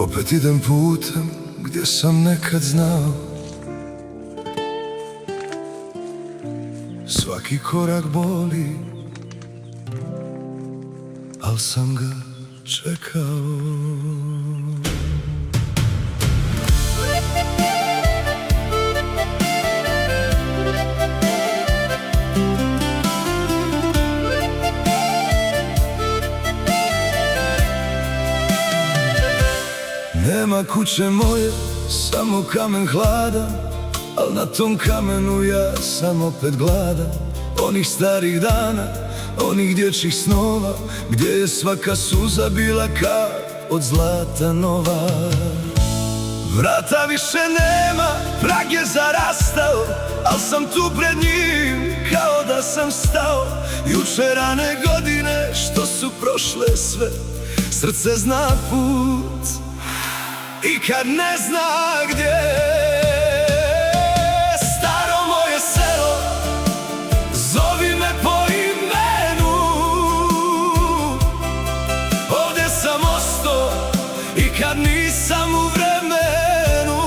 Opet idem putem gdje sam nekad znao. Svaki korak boli, al sam ga čekao. Nema kuće moje, samo kamen hladan, al na tom kamenu ja sam opet gladan. Onih starih dana, onih dječjih snova, gdje je svaka suza bila kap od zlata nova. Vrata više nema, prag je zarastao, al sam tu pred njim kao da sam stao. Jučerane godine što su prošle sve, srce zna put i kad ne zna gdje. Staro moje selo, zovi me po imenu. Ovdje sam ostao i kad nisam u vremenu.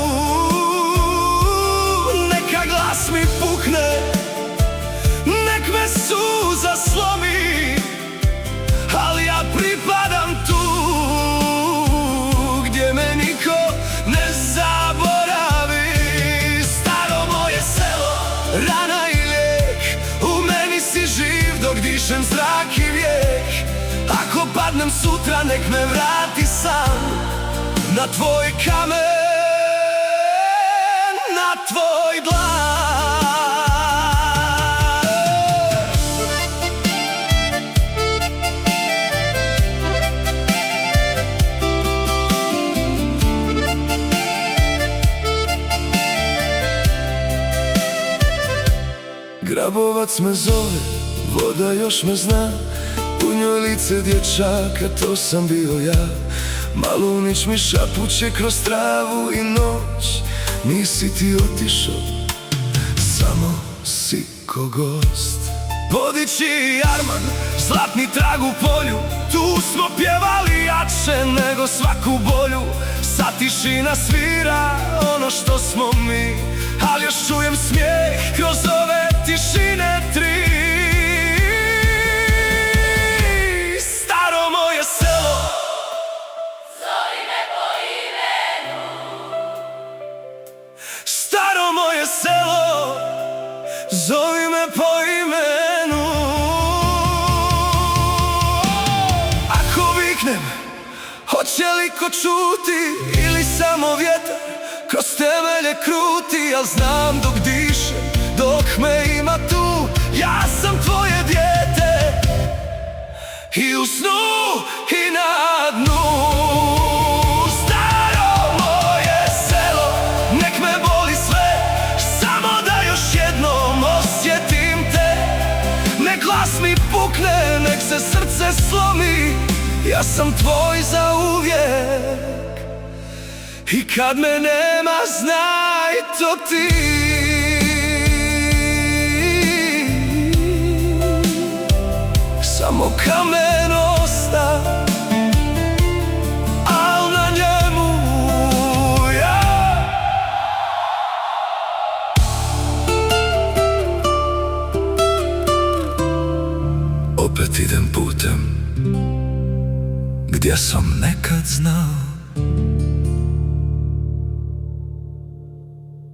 Neka glas mi pukne, nek me suza slomi, ali ja pripadam tu gdje me niko ne zaboravi. Staro moje selo, rana i lijek, u meni si živ dok dišem zrak i vijek. Ako padnem sutra nek me vrati sam na tvoj kamen, na tvoj dlan. Grabovac me zove, voda još me zna, u njoj lice dječaka, to sam bio ja. Malunić mi šapuće kroz travu i noć, nisi ti otišao, samo si ko gost. Podići jarman, zlatni trag u polju, tu smo pjevali jače nego svaku bolju. Sad tišina svira ono što smo mi, ali još čujem smijeh kroz ove tišine tri. Staro moje selo, zovi me po imenu. staro moje selo, zovi me po imenu. Ako viknem, hoće li ko čuti ili samo vjetar kroz temelje kruti, al znam dok dišem, dok me ima tu, ja sam tvoje dijete i u snu i na dnu. Staro moje selo, nek me boli sve, samo da još jednom osjetim te. Nek glas mi pukne, nek se srce slomi, ja sam tvoj zauvijek. I kad me nema, znaj to ti. Samo kamen osta, al na njemu ja. Opet idem putem gdje sam nekad znao.